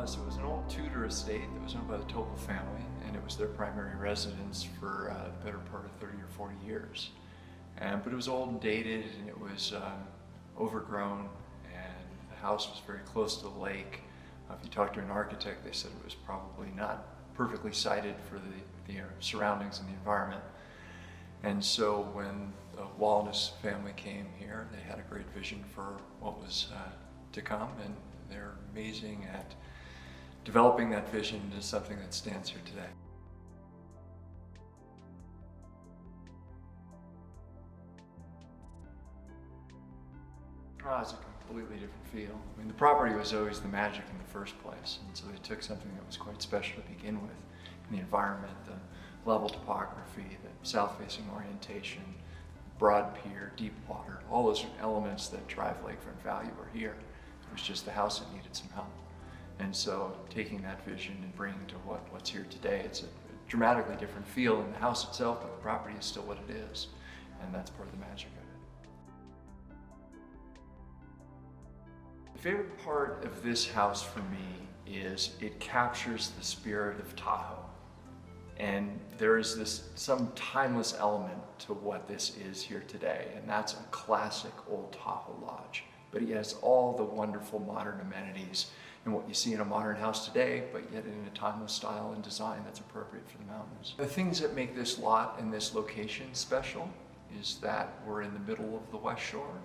So it was an old Tudor estate that was owned by the Tahoe family, and it was their primary residence for the better part of 30 or 40 years. But it was old and dated, and it was overgrown, and the house was very close to the lake. If you talk to an architect, they said it was probably not perfectly sited for the surroundings and the environment. And so when the Wallace family came here, they had a great vision for what was to come, and they're amazing at developing that vision into something that stands here today. Oh, it's a completely different feel. I mean, the property was always the magic in the first place, and so they took something that was quite special to begin with. And the environment, the level topography, the south-facing orientation, broad pier, deep water, all those elements that drive lakefront value are here. It was just the house that needed some help. And so taking that vision and bringing to what's here today, it's a dramatically different feel in the house itself, but the property is still what it is. And that's part of the magic of it. The favorite part of this house for me is it captures the spirit of Tahoe. And there is some timeless element to what this is here today, and that's a classic old Tahoe Lodge. But it has all the wonderful modern amenities and what you see in a modern house today, but yet in a timeless style and design that's appropriate for the mountains. The things that make this lot and this location special is that we're in the middle of the West Shore,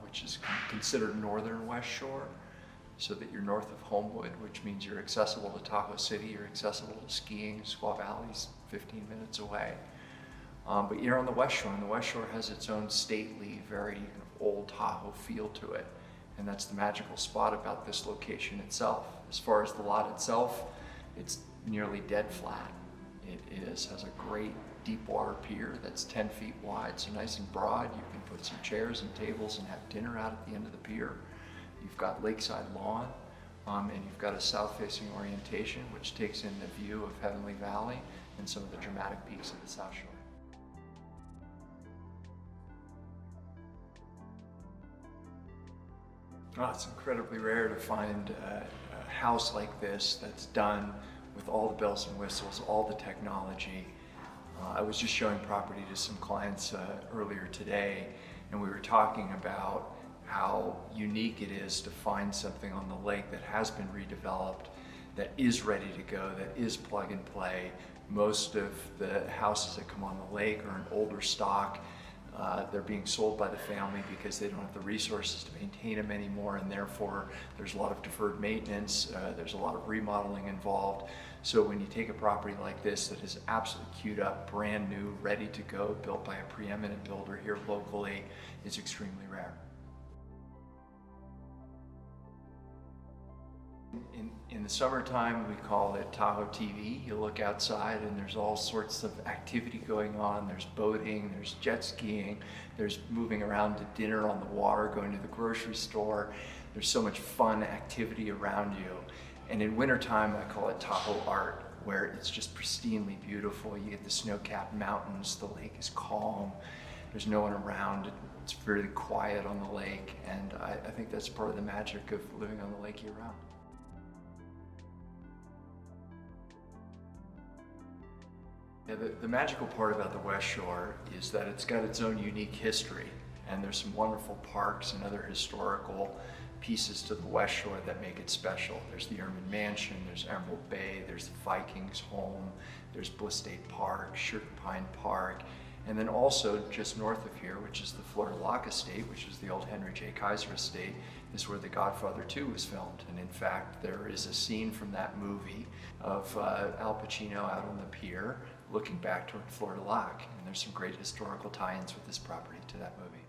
which is considered northern West Shore, so that you're north of Homewood, which means you're accessible to Tahoe City, you're accessible to skiing. Squaw Valley's 15 minutes away. But you're on the West Shore, and the West Shore has its own stately, very kind of old Tahoe feel to it. And that's the magical spot about this location itself. As far as the lot itself, it's nearly dead flat. It has a great deep water pier that's 10 feet wide, so nice and broad. You can put some chairs and tables and have dinner out at the end of the pier. You've got lakeside lawn, and you've got a south-facing orientation, which takes in the view of Heavenly Valley and some of the dramatic peaks of the South Shore. Oh, it's incredibly rare to find a house like this that's done with all the bells and whistles, all the technology. I was just showing property to some clients earlier today, and we were talking about how unique it is to find something on the lake that has been redeveloped, that is ready to go, that is plug and play. Most of the houses that come on the lake are an older stock. They're being sold by the family because they don't have the resources to maintain them anymore, and therefore there's a lot of deferred maintenance, there's a lot of remodeling involved. So when you take a property like this that is absolutely queued up, brand new, ready to go, built by a preeminent builder here locally, it's extremely rare. In the summertime, we call it Tahoe TV. You look outside and there's all sorts of activity going on. There's boating, there's jet skiing, there's moving around to dinner on the water, going to the grocery store. There's so much fun activity around you. And in wintertime, I call it Tahoe art, where it's just pristinely beautiful. You get the snow-capped mountains, the lake is calm, there's no one around, it's very quiet on the lake, and I think that's part of the magic of living on the lake year-round. Yeah, the magical part about the West Shore is that it's got its own unique history, and there's some wonderful parks and other historical pieces to the West Shore that make it special. There's the Ermine Mansion, there's Emerald Bay, there's the Vikings home, there's Bliss State Park, Sugar Pine Park, and then also just north of here, which is the Florida Lock Estate, which is the old Henry J. Kaiser estate, is where The Godfather 2 was filmed. And in fact, there is a scene from that movie of Al Pacino out on the pier looking back toward Florida Lock. And there's some great historical tie-ins with this property to that movie.